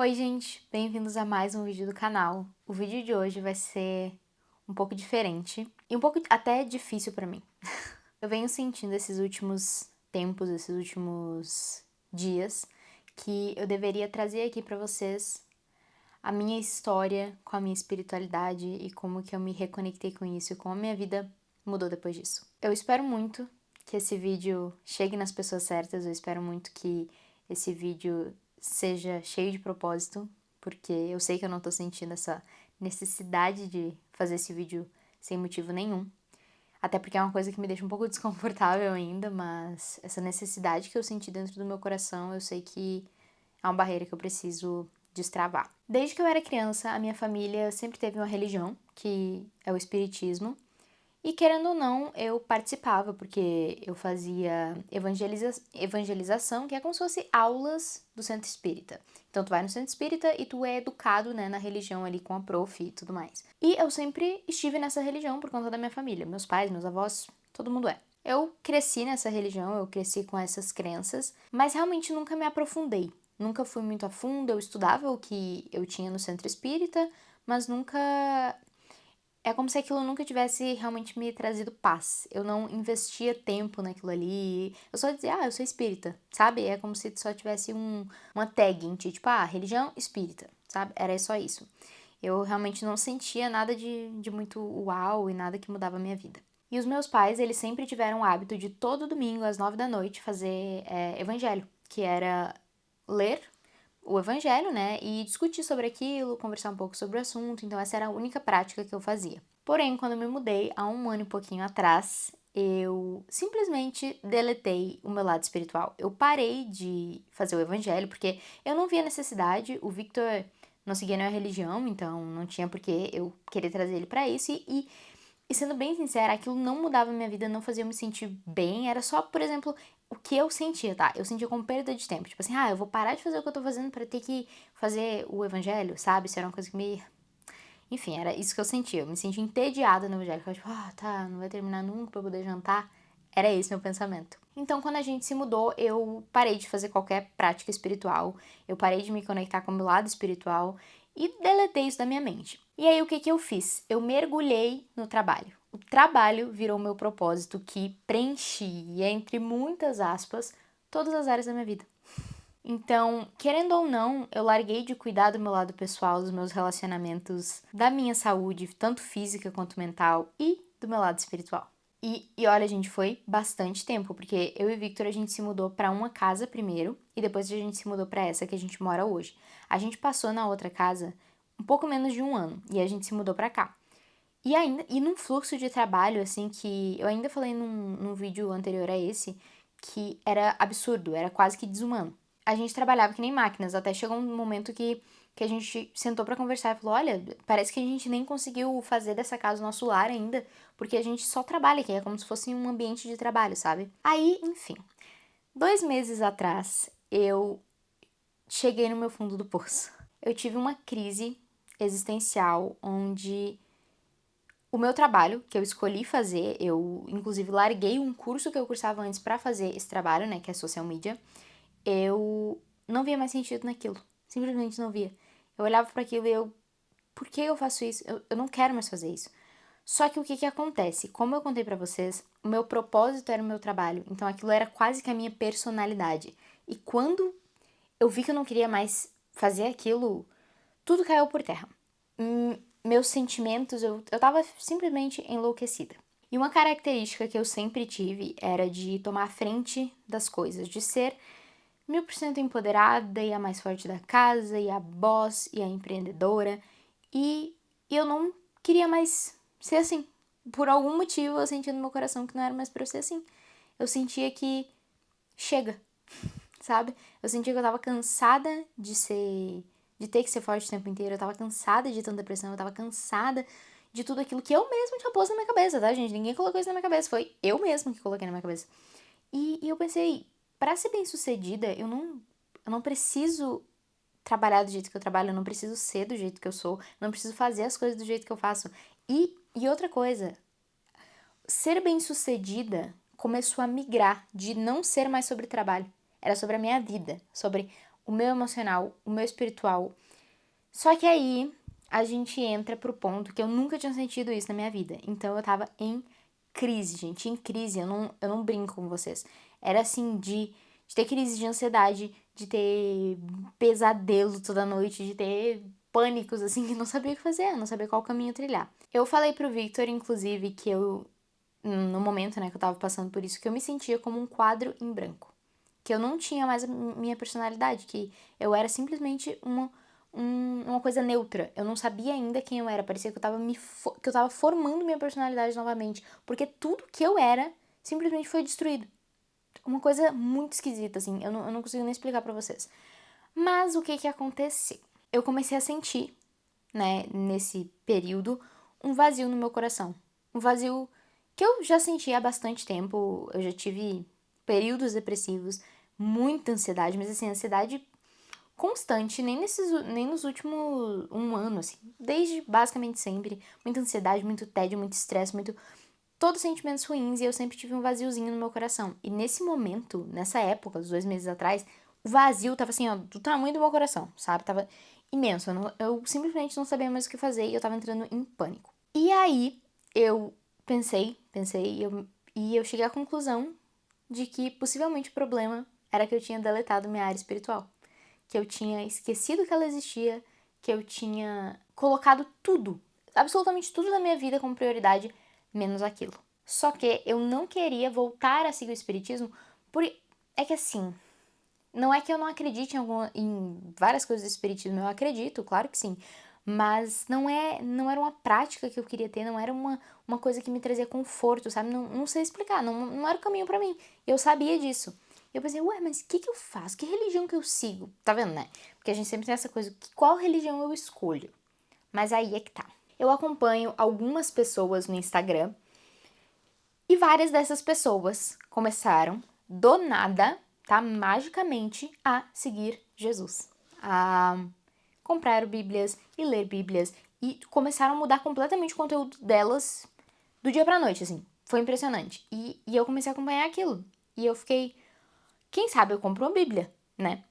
Oi gente, bem-vindos a mais um vídeo do canal. O vídeo de hoje vai ser um pouco diferente e um pouco até difícil pra mim. Eu venho sentindo esses últimos tempos, esses últimos dias, que eu deveria trazer aqui pra vocês a minha história com a minha espiritualidade e como que eu me reconectei com isso e como a minha vida mudou depois disso. Eu espero muito que esse vídeo chegue nas pessoas certas, eu espero muito que esse vídeo seja cheio de propósito, porque eu sei que eu não tô sentindo essa necessidade de fazer esse vídeo sem motivo nenhum. Até porque é uma coisa que me deixa um pouco desconfortável ainda, mas essa necessidade que eu senti dentro do meu coração, eu sei que é uma barreira que eu preciso destravar. Desde que eu era criança, a minha família sempre teve uma religião, que é o espiritismo, e querendo ou não, eu participava, porque eu fazia evangelização, que é como se fosse aulas do centro espírita. Então tu vai no centro espírita e tu é educado, né, na religião ali com a prof e tudo mais. E eu sempre estive nessa religião por conta da minha família, meus pais, meus avós, todo mundo é. Eu cresci nessa religião, eu cresci com essas crenças, mas realmente nunca me aprofundei. Nunca fui muito a fundo, eu estudava o que eu tinha no centro espírita, mas nunca. É como se aquilo nunca tivesse realmente me trazido paz. Eu não investia tempo naquilo ali. Eu só dizia, eu sou espírita, sabe? É como se só tivesse uma tag em ti, tipo, religião espírita, sabe? Era só isso. Eu realmente não sentia nada de muito uau e nada que mudava a minha vida. E os meus pais, eles sempre tiveram o hábito de todo domingo, às 9 da noite, fazer evangelho, que era ler o evangelho, né, e discutir sobre aquilo, conversar um pouco sobre o assunto, então essa era a única prática que eu fazia. Porém, quando eu me mudei, há um ano e pouquinho atrás, eu simplesmente deletei o meu lado espiritual. Eu parei de fazer o evangelho, porque eu não via necessidade, o Victor não seguia nenhuma religião, então não tinha por que eu querer trazer ele pra isso, e sendo bem sincera, aquilo não mudava minha vida, não fazia eu me sentir bem, era só, por exemplo, o que eu sentia, tá? Eu sentia como perda de tempo, tipo assim, eu vou parar de fazer o que eu tô fazendo pra ter que fazer o evangelho, sabe? Isso era uma coisa que me... Enfim, era isso que eu sentia, eu me sentia entediada no evangelho, eu tipo, tá, não vai terminar nunca pra eu poder jantar. Era esse meu pensamento. Então, quando a gente se mudou, eu parei de fazer qualquer prática espiritual, eu parei de me conectar com o meu lado espiritual e deletei isso da minha mente. E aí, o que que eu fiz? Eu mergulhei no trabalho. O trabalho virou meu propósito que preenchia, entre muitas aspas, todas as áreas da minha vida. Então, querendo ou não, eu larguei de cuidar do meu lado pessoal, dos meus relacionamentos, da minha saúde, tanto física quanto mental, e do meu lado espiritual. E olha, gente, foi bastante tempo, porque eu e Victor a gente se mudou pra uma casa primeiro e depois a gente se mudou pra essa que a gente mora hoje. A gente passou na outra casa um pouco menos de um ano e a gente se mudou pra cá. E num fluxo de trabalho, assim, que eu ainda falei num vídeo anterior a esse, que era absurdo, era quase que desumano. A gente trabalhava que nem máquinas, até chegou um momento que a gente sentou pra conversar e falou, olha, parece que a gente nem conseguiu fazer dessa casa o nosso lar ainda, porque a gente só trabalha aqui, é como se fosse um ambiente de trabalho, sabe? Aí, enfim, 2 meses atrás, eu cheguei no meu fundo do poço. Eu tive uma crise existencial onde o meu trabalho, que eu escolhi fazer, eu inclusive larguei um curso que eu cursava antes pra fazer esse trabalho, né, que é social media, eu não via mais sentido naquilo. Simplesmente não via. Eu olhava para aquilo e por que eu faço isso? Eu não quero mais fazer isso. Só que o que que acontece? Como eu contei pra vocês, o meu propósito era o meu trabalho, então aquilo era quase que a minha personalidade. E quando eu vi que eu não queria mais fazer aquilo, tudo caiu por terra. Meus sentimentos, eu tava simplesmente enlouquecida. E uma característica que eu sempre tive era de tomar a frente das coisas, de ser 1000% empoderada e a mais forte da casa, e a boss, e a empreendedora. E eu não queria mais ser assim. Por algum motivo eu sentia no meu coração que não era mais pra eu ser assim. Eu sentia que chega, sabe? Eu sentia que eu tava cansada de ter que ser forte o tempo inteiro, eu tava cansada de tanta pressão, eu tava cansada de tudo aquilo que eu mesma tinha posto na minha cabeça, tá, gente? Ninguém colocou isso na minha cabeça, foi eu mesma que coloquei na minha cabeça. E eu pensei, pra ser bem-sucedida, eu não preciso trabalhar do jeito que eu trabalho, eu não preciso ser do jeito que eu sou, eu não preciso fazer as coisas do jeito que eu faço. E outra coisa, ser bem-sucedida começou a migrar de não ser mais sobre trabalho. Era sobre a minha vida, sobre o meu emocional, o meu espiritual. Só que aí a gente entra pro ponto que eu nunca tinha sentido isso na minha vida. Então eu tava em crise, gente, em crise. Eu não brinco com vocês. Era assim, de ter crise de ansiedade, de ter pesadelo toda noite, de ter pânicos, assim, que não sabia o que fazer, não sabia qual caminho trilhar. Eu falei pro Victor, inclusive, que eu, no momento, né, que eu tava passando por isso, que eu me sentia como um quadro em branco. Que eu não tinha mais a minha personalidade, que eu era simplesmente uma coisa neutra. Eu não sabia ainda quem eu era, parecia que que eu tava formando minha personalidade novamente, porque tudo que eu era simplesmente foi destruído. Uma coisa muito esquisita, assim, eu não consigo nem explicar pra vocês. Mas o que que aconteceu? Eu comecei a sentir, né, nesse período, um vazio no meu coração. Um vazio que eu já senti há bastante tempo. Eu já tive períodos depressivos, muita ansiedade, mas assim, ansiedade constante, nem nos últimos um ano, assim, desde basicamente sempre. Muita ansiedade, muito tédio, muito estresse, todos sentimentos ruins, e eu sempre tive um vaziozinho no meu coração. E nesse momento, nessa época, dos 2 meses atrás, o vazio tava assim, ó, do tamanho do meu coração, sabe? Tava imenso. Eu simplesmente não sabia mais o que fazer e eu tava entrando em pânico. E aí, eu pensei, e eu cheguei à conclusão de que possivelmente o problema era que eu tinha deletado minha área espiritual. Que eu tinha esquecido que ela existia, que eu tinha colocado tudo, absolutamente tudo na minha vida como prioridade, menos aquilo. Só que eu não queria voltar a seguir o espiritismo, porque é que assim, não é que eu não acredite em várias coisas do espiritismo, eu acredito, claro que sim, mas não era uma prática que eu queria ter, não era uma coisa que me trazia conforto, sabe? Não sei explicar, não era o caminho pra mim. Eu sabia disso. Eu pensei, ué, mas o que eu faço? Que religião que eu sigo? Tá vendo, né? Porque a gente sempre tem essa coisa, qual religião eu escolho? Mas aí é que tá. Eu acompanho algumas pessoas no Instagram e várias dessas pessoas começaram, do nada, tá? Magicamente, a seguir Jesus. A comprar bíblias e ler bíblias. E começaram a mudar completamente o conteúdo delas do dia pra noite, assim. Foi impressionante. E eu comecei a acompanhar aquilo. E eu fiquei, quem sabe eu compro uma bíblia, né?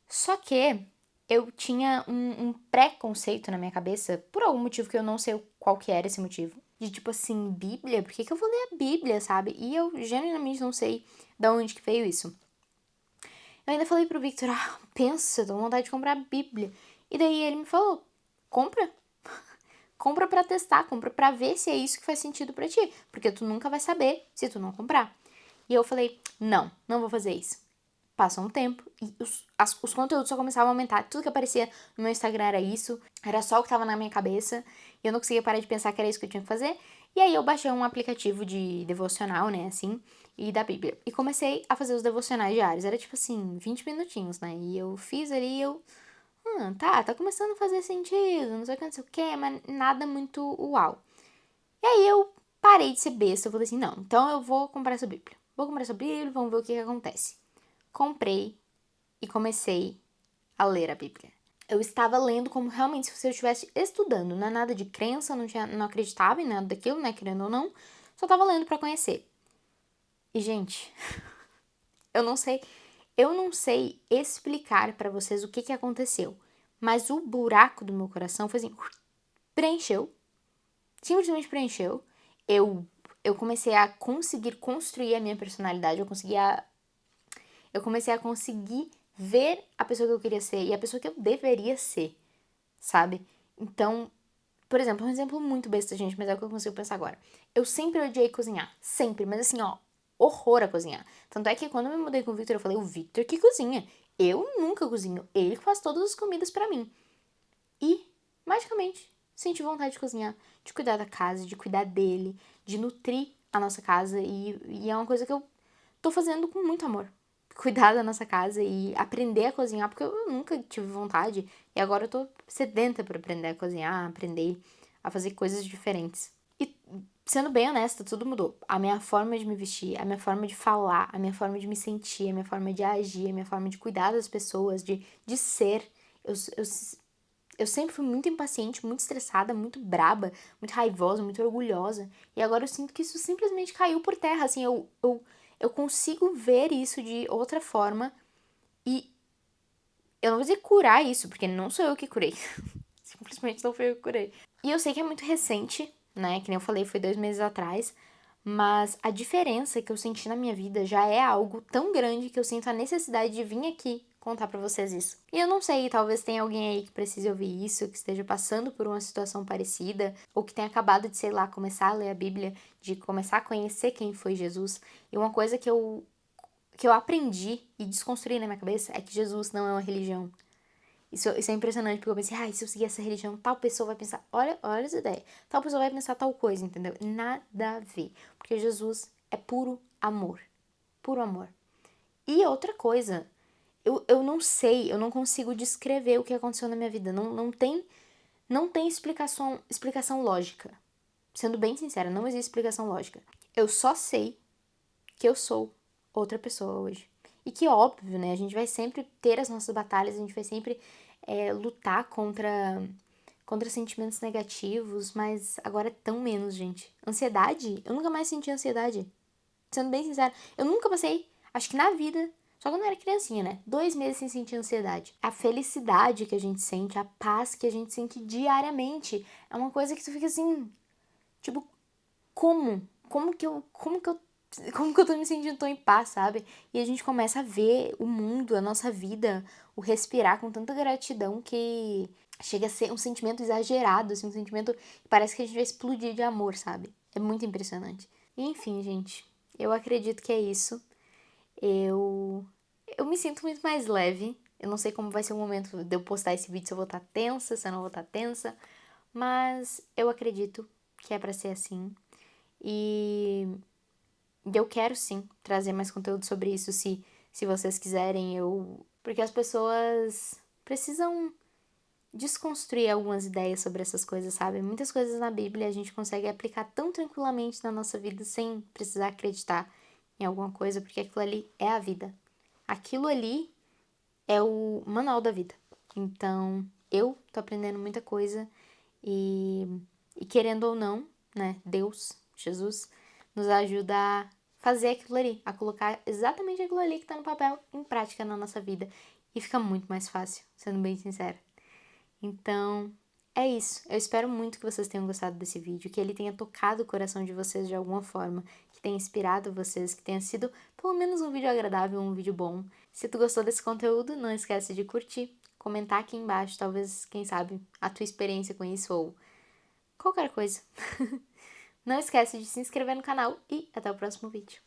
Só que eu tinha um preconceito na minha cabeça, por algum motivo que eu não sei qual que era esse motivo. De tipo assim, Bíblia? Por que eu vou ler a Bíblia, sabe? E eu genuinamente não sei de onde que veio isso. Eu ainda falei pro Victor, pensa, eu tô com vontade de comprar a Bíblia. E daí ele me falou, compra. Compra pra testar, compra pra ver se é isso que faz sentido pra ti. Porque tu nunca vai saber se tu não comprar. E eu falei, não vou fazer isso. Passou um tempo e os conteúdos só começavam a aumentar. Tudo que aparecia no meu Instagram era isso. Era só o que tava na minha cabeça. E eu não conseguia parar de pensar que era isso que eu tinha que fazer. E aí eu baixei um aplicativo de devocional, né, assim, e da Bíblia. E comecei a fazer os devocionais diários. Era tipo assim, 20 minutinhos, né? E eu fiz ali, tá começando a fazer sentido, não sei o que, mas nada muito uau. E aí eu parei de ser besta, eu falei assim, não, então eu vou comprar essa Bíblia. Vou comprar essa Bíblia, vamos ver o que acontece. Comprei e comecei a ler a Bíblia. Eu estava lendo como realmente se eu estivesse estudando, não é nada de crença, não acreditava em nada daquilo, né, querendo ou não, só estava lendo para conhecer. E, gente, eu não sei explicar para vocês o que aconteceu, mas o buraco do meu coração foi assim, preencheu, simplesmente preencheu. Eu comecei a conseguir construir a minha personalidade, eu comecei a conseguir ver a pessoa que eu queria ser e a pessoa que eu deveria ser, sabe? Então, por exemplo, um exemplo muito besta, gente, mas é o que eu consigo pensar agora. Eu sempre odiei cozinhar, sempre, mas assim, ó, horror a cozinhar. Tanto é que quando eu me mudei com o Victor, eu falei, o Victor que cozinha. Eu nunca cozinho, ele que faz todas as comidas pra mim. E, magicamente, senti vontade de cozinhar, de cuidar da casa, de cuidar dele, de nutrir a nossa casa. E é uma coisa que eu tô fazendo com muito amor. Cuidar da nossa casa e aprender a cozinhar, porque eu nunca tive vontade. E agora eu tô sedenta pra aprender a cozinhar, aprender a fazer coisas diferentes. E, sendo bem honesta, tudo mudou. A minha forma de me vestir, a minha forma de falar, a minha forma de me sentir, a minha forma de agir, a minha forma de cuidar das pessoas, de ser. Eu sempre fui muito impaciente, muito estressada, muito braba, muito raivosa, muito orgulhosa. E agora eu sinto que isso simplesmente caiu por terra. Assim, eu consigo ver isso de outra forma. E Eu não vou dizer curar isso, porque não sou eu que curei. Simplesmente não foi eu que curei. E eu sei que é muito recente, né? Que nem eu falei, foi 2 meses atrás. Mas a diferença que eu senti na minha vida já é algo tão grande que eu sinto a necessidade de vir aqui contar pra vocês isso. E eu não sei, talvez tenha alguém aí que precise ouvir isso, que esteja passando por uma situação parecida, ou que tenha acabado de, sei lá, começar a ler a Bíblia, de começar a conhecer quem foi Jesus. E uma coisa que eu aprendi e desconstruí na minha cabeça é que Jesus não é uma religião. Isso é impressionante, porque eu pensei, se eu seguir essa religião, tal pessoa vai pensar, olha essa ideia, tal pessoa vai pensar tal coisa, entendeu? Nada a ver, porque Jesus é puro amor, puro amor. E outra coisa, eu não sei, eu não consigo descrever o que aconteceu na minha vida, não tem explicação lógica. Sendo bem sincera, não existe explicação lógica. Eu só sei que eu sou outra pessoa hoje. E que óbvio, né? A gente vai sempre ter as nossas batalhas, a gente vai sempre lutar contra sentimentos negativos, mas agora é tão menos, gente. Ansiedade? Eu nunca mais senti ansiedade. Sendo bem sincera, eu nunca passei, acho que na vida, só quando eu era criancinha, né? 2 meses sem sentir ansiedade. A felicidade que a gente sente, a paz que a gente sente diariamente, é uma coisa que tu fica assim, tipo, como? Como que eu tô me sentindo tão em paz, sabe? E a gente começa a ver o mundo, a nossa vida, o respirar com tanta gratidão que chega a ser um sentimento exagerado, assim, um sentimento que parece que a gente vai explodir de amor, sabe? É muito impressionante. E, enfim, gente, eu acredito que é isso. Eu eu me sinto muito mais leve. Eu não sei como vai ser o momento de eu postar esse vídeo, se eu vou estar tensa, se eu não vou estar tensa, mas eu acredito que é pra ser assim. E eu quero sim trazer mais conteúdo sobre isso, se vocês quiserem, porque as pessoas precisam desconstruir algumas ideias sobre essas coisas, sabe? Muitas coisas na Bíblia a gente consegue aplicar tão tranquilamente na nossa vida sem precisar acreditar em alguma coisa, porque aquilo ali é a vida. Aquilo ali é o manual da vida. Então, eu tô aprendendo muita coisa e, e querendo ou não, né, Deus, Jesus, nos ajuda a fazer aquilo ali, a colocar exatamente aquilo ali que tá no papel em prática na nossa vida. E fica muito mais fácil, sendo bem sincera. Então, é isso. Eu espero muito que vocês tenham gostado desse vídeo, que ele tenha tocado o coração de vocês de alguma forma, que tenha inspirado vocês, que tenha sido pelo menos um vídeo agradável, um vídeo bom. Se tu gostou desse conteúdo, não esquece de curtir, comentar aqui embaixo, talvez, quem sabe, a tua experiência com isso ou qualquer coisa. Não esquece de se inscrever no canal e até o próximo vídeo.